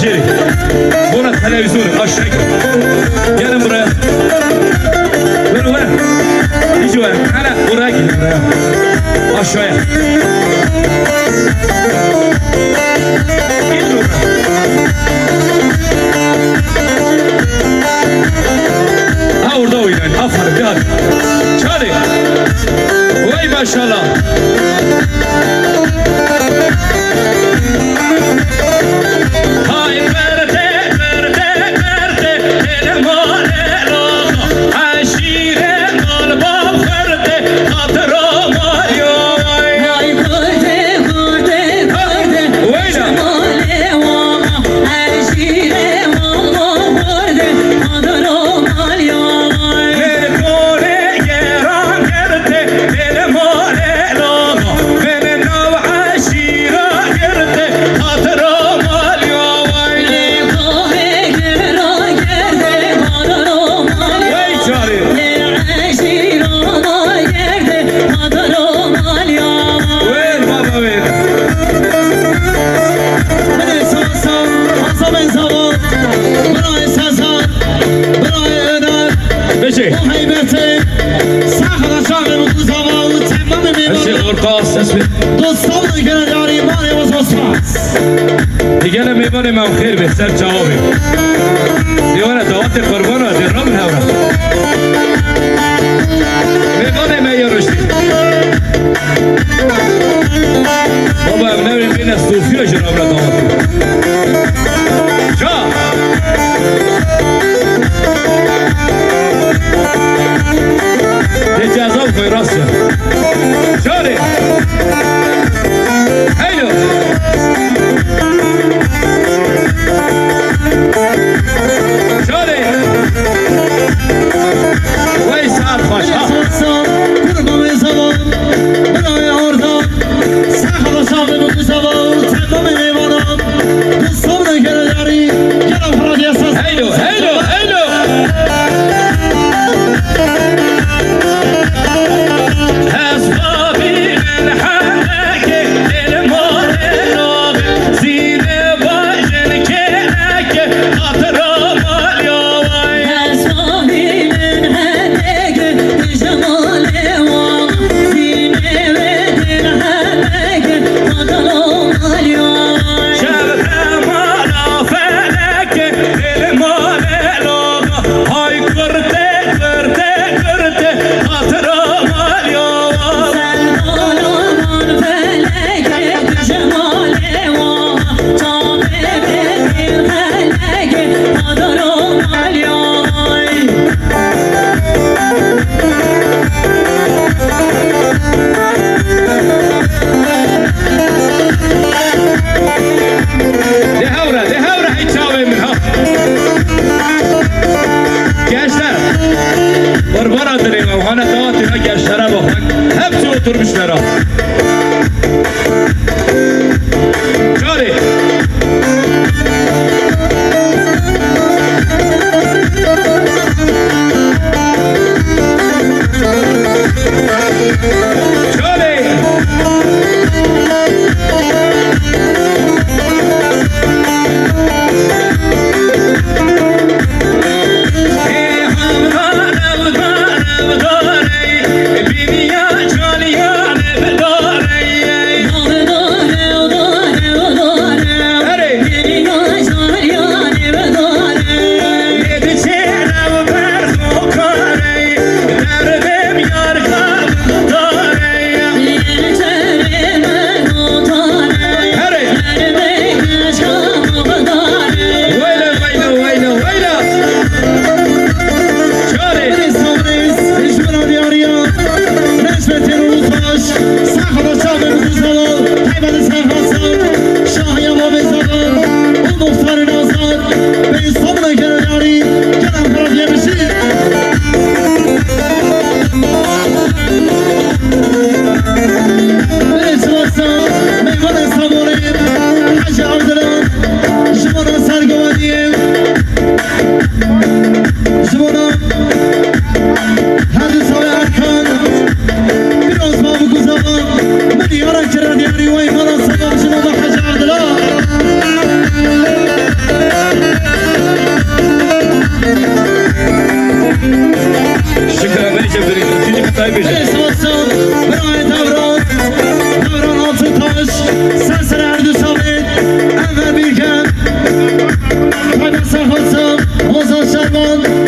Şeri. Buna televizyon aşağı gelin buraya. Buraya. İyice var. Hala buraya gelin buraya. Aşağıya. Gel buraya. Ha orada oynayın. Aferin bir hadi. Çağırın. Vay maşallah. دیگه میبانه من خیر به سر جوابی دیوانه دوات قربان و درام نورا میبانه من یا رشدی بابا امنوری بین صوفی و جناب را دواتی جا دی جذاب کوئی راست جاره هیلو شده وی ساعت خوش قربان زبان برای آردان سخت و شاقه بود زبان تمام میوانم دوستان نگره داری گرم فرادی اساس هیلو oturmuşlar ha. Çare. Çare. Beni ya çal ya ne kurban